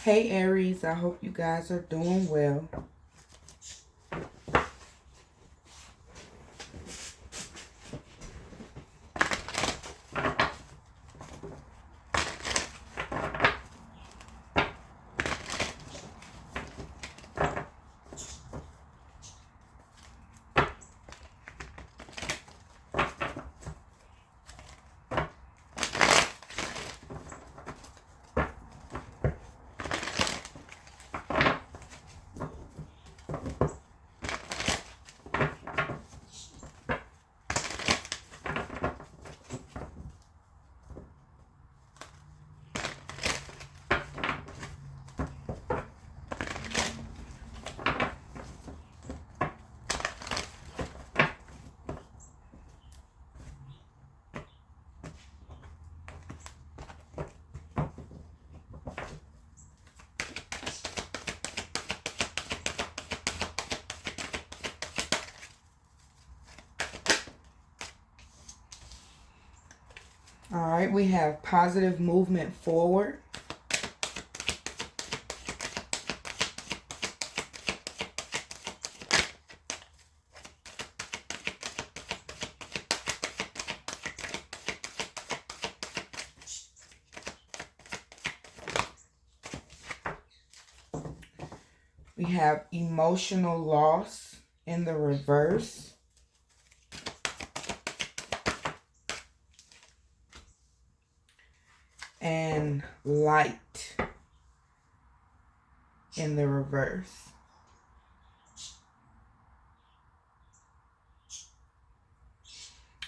Hey Aries, I hope you guys are doing well. All right, we have positive movement forward. We have emotional loss in the reverse. And light in the reverse.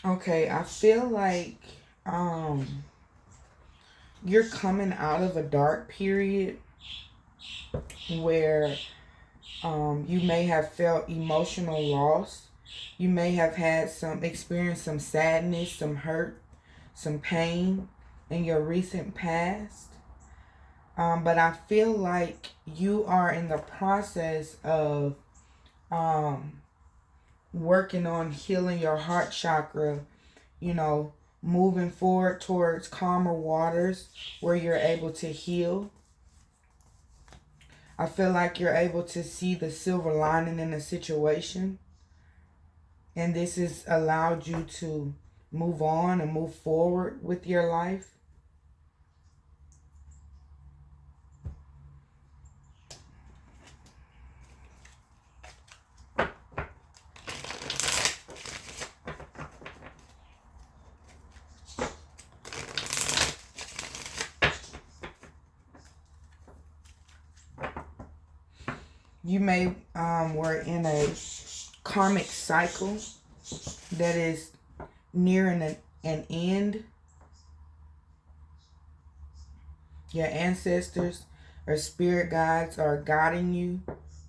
Okay, I feel like you're coming out of a dark period where you may have felt emotional loss. You may have had experienced some sadness, some hurt, some pain in your recent past. But I feel like you are in the process of working on healing your heart chakra, you know, moving forward towards calmer waters where you're able to heal. I feel like you're able to see the silver lining in the situation. And this has allowed you to move on and move forward with your life. You may were in a karmic cycle that is nearing an end. Your ancestors or spirit guides are guiding you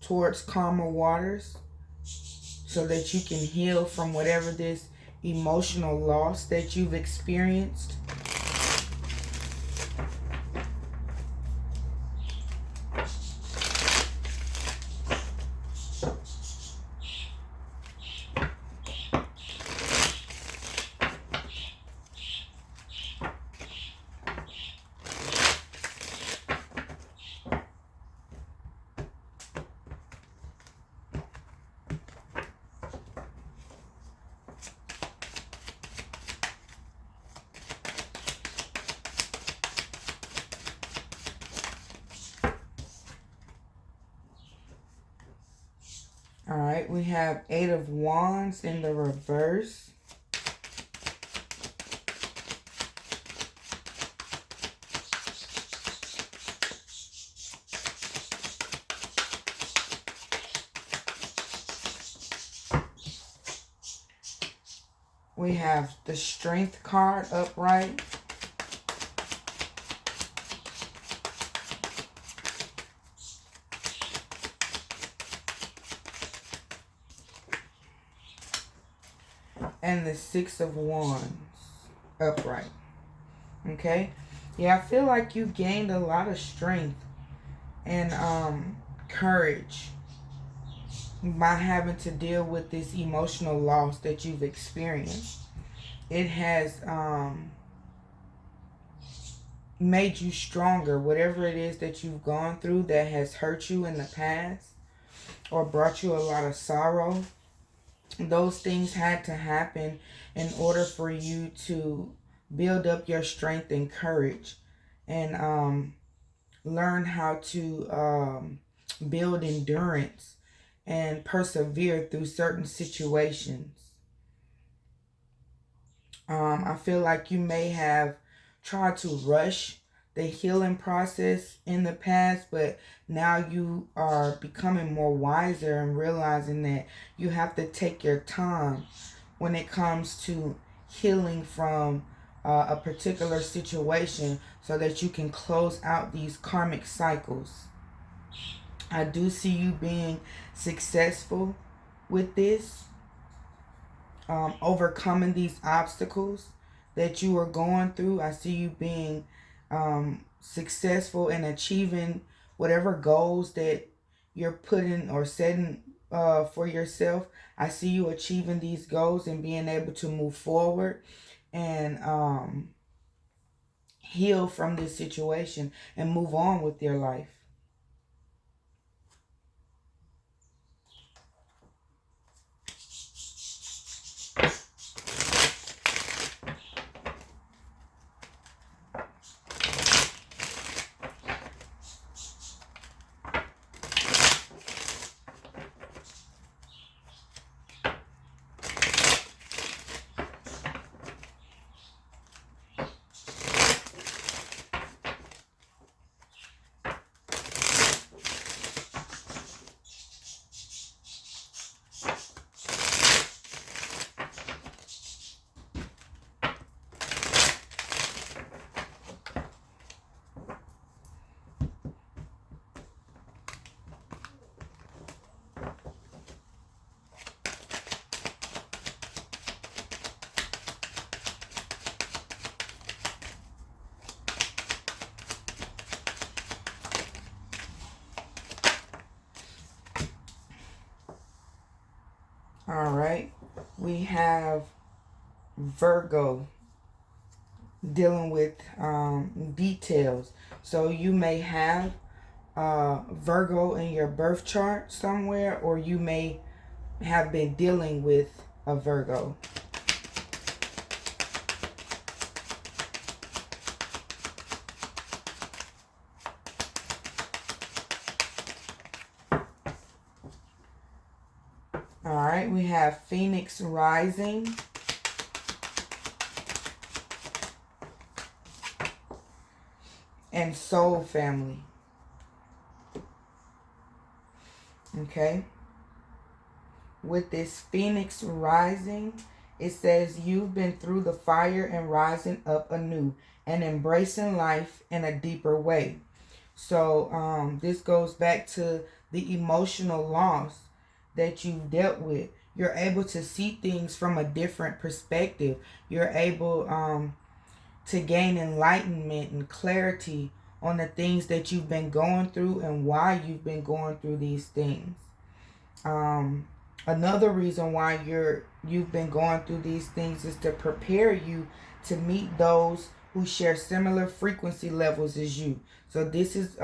towards calmer waters so that you can heal from whatever this emotional loss that you've experienced. All right, we have 8 of Wands in the reverse. We have the Strength card upright. And the 6 of Wands upright. Okay? Yeah, I feel like you gained a lot of strength and courage by having to deal with this emotional loss that you've experienced. It has made you stronger. Whatever it is that you've gone through that has hurt you in the past or brought you a lot of sorrow, those things had to happen in order for you to build up your strength and courage, and learn how to build endurance and persevere through certain situations. I feel like you may have tried to rush the healing process in the past, but now you are becoming more wiser and realizing that you have to take your time when it comes to healing from a particular situation so that you can close out these karmic cycles. I do see you being successful with this, overcoming these obstacles that you are going through. I see you being successful in achieving whatever goals that you're putting or setting for yourself. I see you achieving these goals and being able to move forward and heal from this situation and move on with your life. All right, we have Virgo dealing with details. So you may have Virgo in your birth chart somewhere, or you may have been dealing with a Virgo. All right, we have Phoenix rising. And soul family. Okay. With this Phoenix rising, it says you've been through the fire and rising up anew and embracing life in a deeper way. So this goes back to the emotional loss that you've dealt with. You're able to see things from a different perspective. You're able to gain enlightenment and clarity on the things that you've been going through and why you've been going through these things. Another reason why you've been going through these things is to prepare you to meet those who share similar frequency levels as you. So this is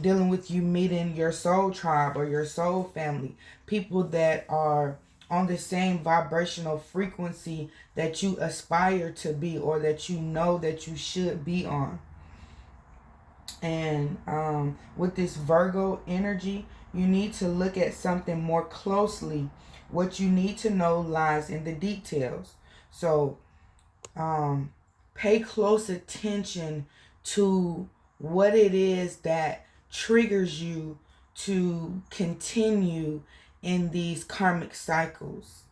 dealing with you meeting your soul tribe or your soul family, people that are on the same vibrational frequency that you aspire to be or that you know that you should be on. And with this Virgo energy, you need to look at something more closely. What you need to know lies in the details. So pay close attention to what it is that triggers you to continue in these karmic cycles.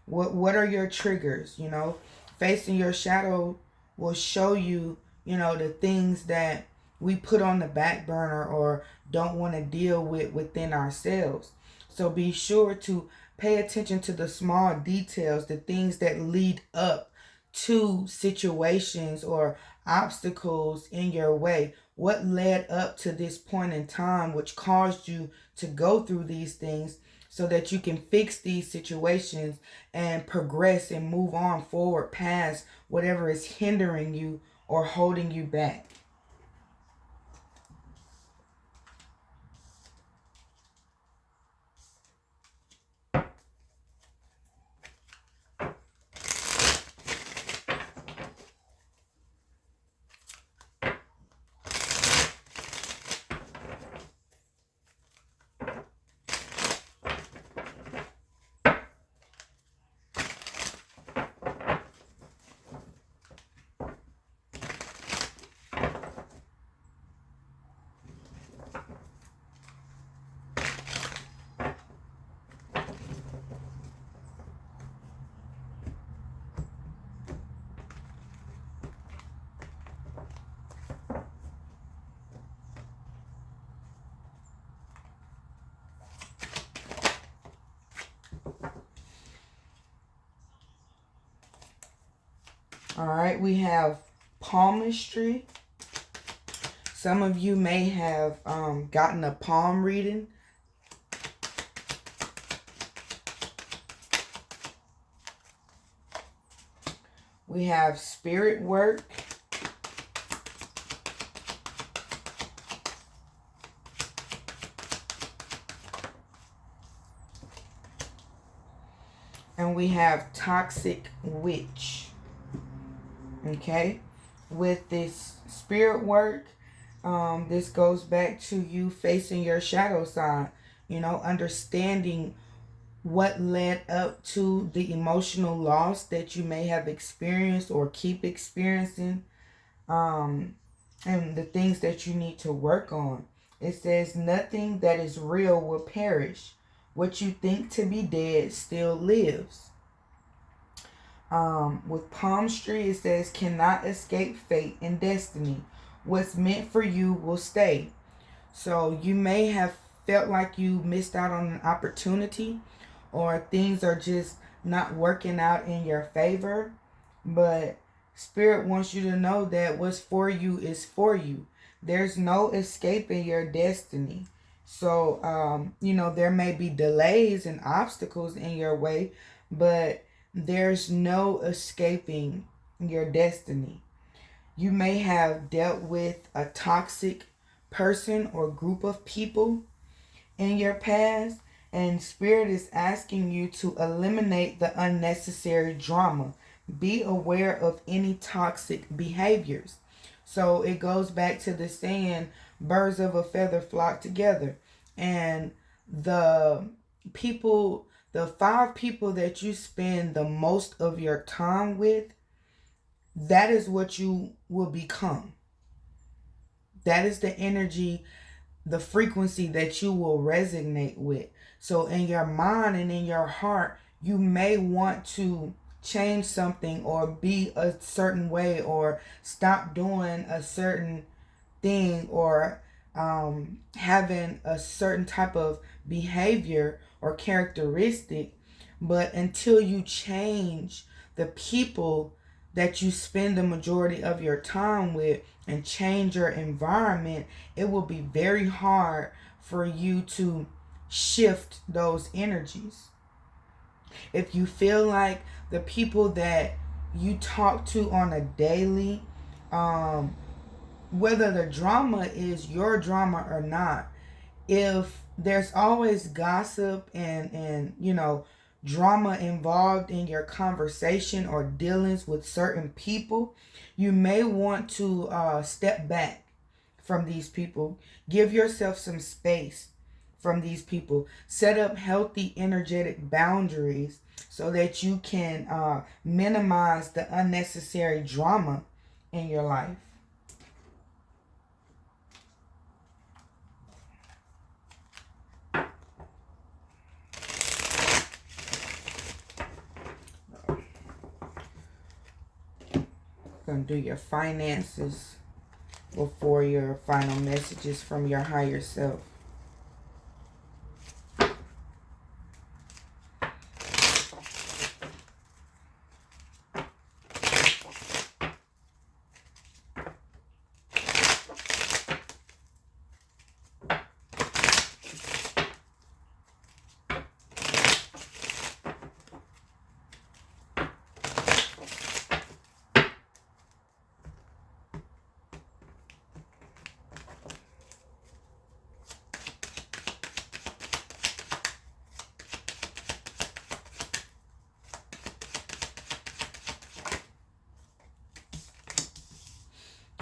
What are your triggers? You know, facing your shadow will show you, you know, the things that we put on the back burner or don't want to deal with within ourselves. So be sure to pay attention to the small details, the things that lead up to situations or obstacles in your way. What led up to this point in time which caused you to go through these things so that you can fix these situations and progress and move on forward past whatever is hindering you or holding you back. All right, we have palmistry. Some of you may have gotten a palm reading. We have spirit work. And we have toxic witch. Okay, with this spirit work, this goes back to you facing your shadow side, you know, understanding what led up to the emotional loss that you may have experienced or keep experiencing, and the things that you need to work on. It says nothing that is real will perish. What you think to be dead still lives. With palmistry, it says cannot escape fate and destiny. What's meant for you will stay. So you may have felt like you missed out on an opportunity, or things are just not working out in your favor. But Spirit wants you to know that what's for you is for you. There's no escaping your destiny. So, you know, there may be delays and obstacles in your way, but there's no escaping your destiny. You may have dealt with a toxic person or group of people in your past, and Spirit is asking you to eliminate the unnecessary drama. Be aware of any toxic behaviors. So it goes back to the saying, birds of a feather flock together. And the people, the 5 people that you spend the most of your time with, that is what you will become. That is the energy, the frequency that you will resonate with. So in your mind and in your heart, you may want to change something or be a certain way or stop doing a certain thing, or having a certain type of behavior or characteristic. But until you change the people that you spend the majority of your time with and change your environment, it will be very hard for you to shift those energies. If you feel like the people that you talk to on a daily, whether the drama is your drama or not, if there's always gossip and you know, drama involved in your conversation or dealings with certain people, you may want to step back from these people. Give yourself some space from these people. Set up healthy energetic boundaries so that you can minimize the unnecessary drama in your life. Gonna do your finances before your final messages from your higher self.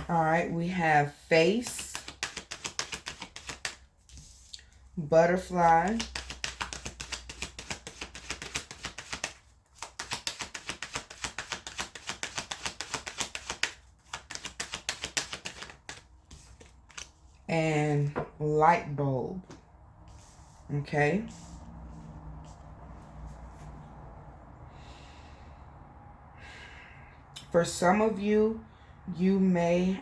All right, we have face, butterfly, and light bulb. Okay. For some of you, you may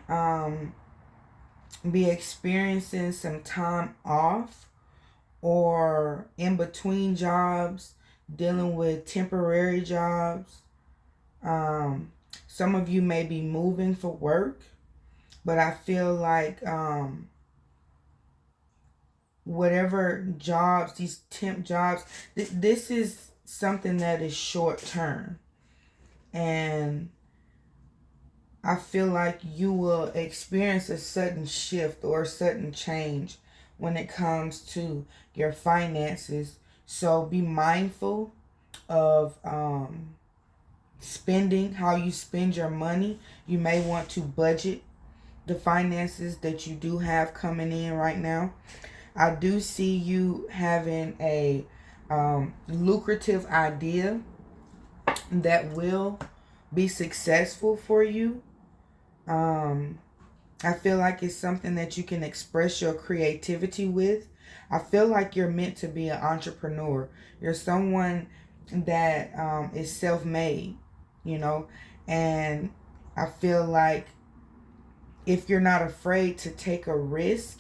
be experiencing some time off or in between jobs, dealing with temporary jobs. Some of you may be moving for work, but I feel like whatever jobs, these temp jobs, this is something that is short term. And I feel like you will experience a sudden shift or a sudden change when it comes to your finances. So be mindful of spending, how you spend your money. You may want to budget the finances that you do have coming in right now. I do see you having a lucrative idea that will be successful for you. I feel like it's something that you can express your creativity with. I feel like you're meant to be an entrepreneur. You're someone that is self-made, you know, and I feel like if you're not afraid to take a risk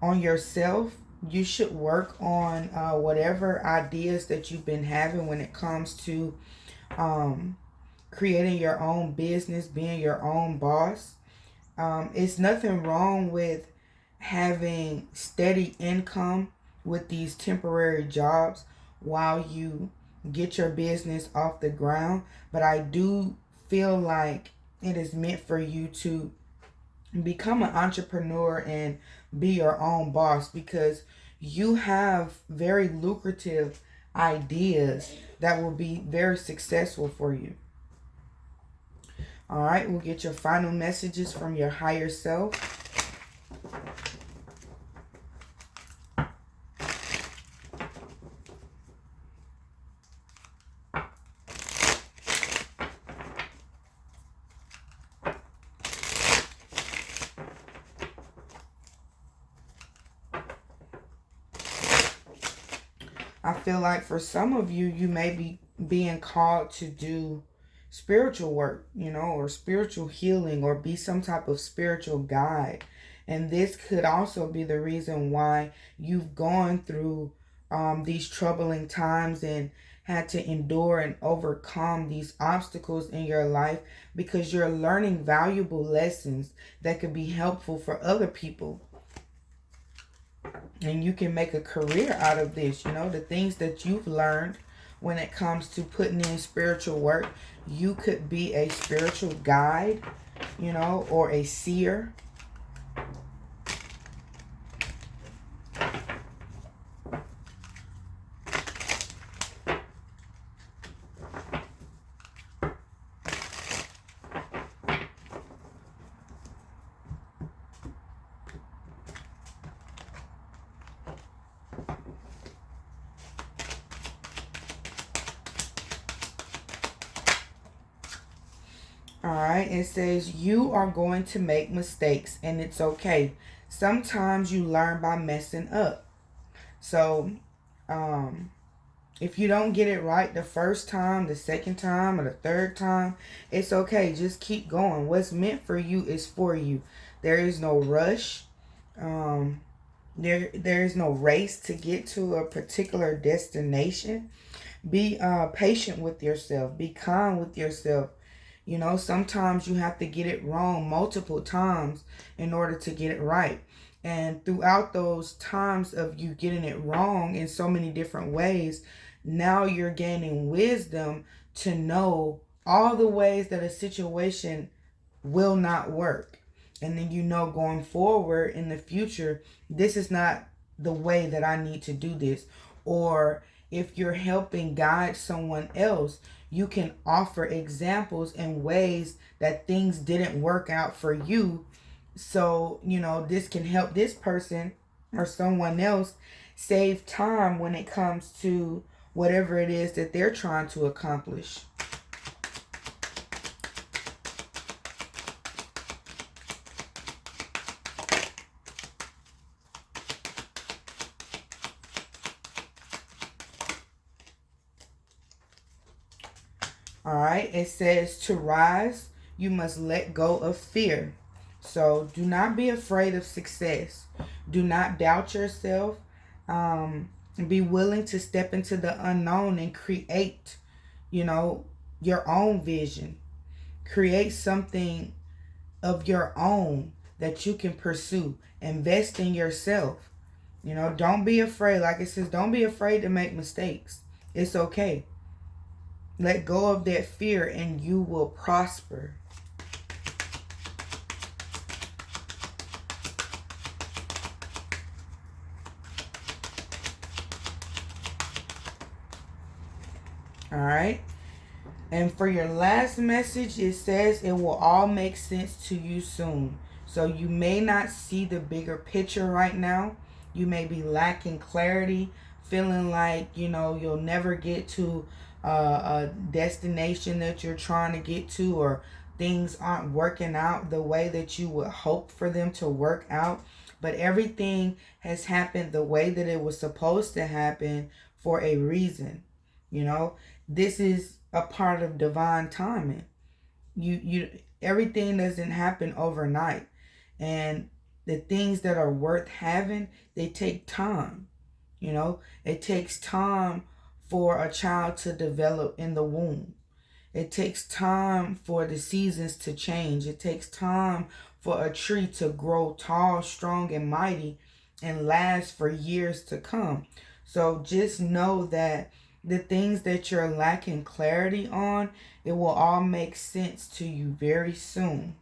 on yourself, you should work on whatever ideas that you've been having when it comes to creating your own business, being your own boss. It's nothing wrong with having steady income with these temporary jobs while you get your business off the ground. But I do feel like it is meant for you to become an entrepreneur and be your own boss, because you have very lucrative ideas that will be very successful for you. All right, we'll get your final messages from your higher self. I feel like for some of you, you may be being called to do spiritual work, you know, or spiritual healing, or be some type of spiritual guide. And this could also be the reason why you've gone through these troubling times and had to endure and overcome these obstacles in your life, because you're learning valuable lessons that could be helpful for other people. And you can make a career out of this. You know, the things that you've learned when it comes to putting in spiritual work, you could be a spiritual guide, you know, or a seer. All right, it says you are going to make mistakes and it's okay. Sometimes you learn by messing up. So, if you don't get it right the first time, the second time, or the third time, it's okay. Just keep going. What's meant for you is for you. There is no rush. There is no race to get to a particular destination. Be patient with yourself. Be kind with yourself. You know, sometimes you have to get it wrong multiple times in order to get it right. And throughout those times of you getting it wrong in so many different ways, now you're gaining wisdom to know all the ways that a situation will not work. And then you know going forward in the future, this is not the way that I need to do this. Or if you're helping guide someone else, you can offer examples and ways that things didn't work out for you. So, this can help this person or someone else save time when it comes to whatever it is that they're trying to accomplish. All right, it says to rise, you must let go of fear. So do not be afraid of success. Do not doubt yourself. Be willing to step into the unknown and create, your own vision. Create something of your own that you can pursue. Invest in yourself. Don't be afraid. Like it says, don't be afraid to make mistakes. It's okay. Let go of that fear and you will prosper. All right. And for your last message, it says it will all make sense to you soon. So you may not see the bigger picture right now. You may be lacking clarity, feeling like, you'll never get to a destination that you're trying to get to, or things aren't working out the way that you would hope for them to work out. But everything has happened the way that it was supposed to happen for a reason. This is a part of divine timing. You everything doesn't happen overnight. And the things that are worth having, they take time. It takes time for a child to develop in the womb. It takes time for the seasons to change. It takes time for a tree to grow tall, strong, and mighty and last for years to come. So just know that the things that you're lacking clarity on, it will all make sense to you very soon.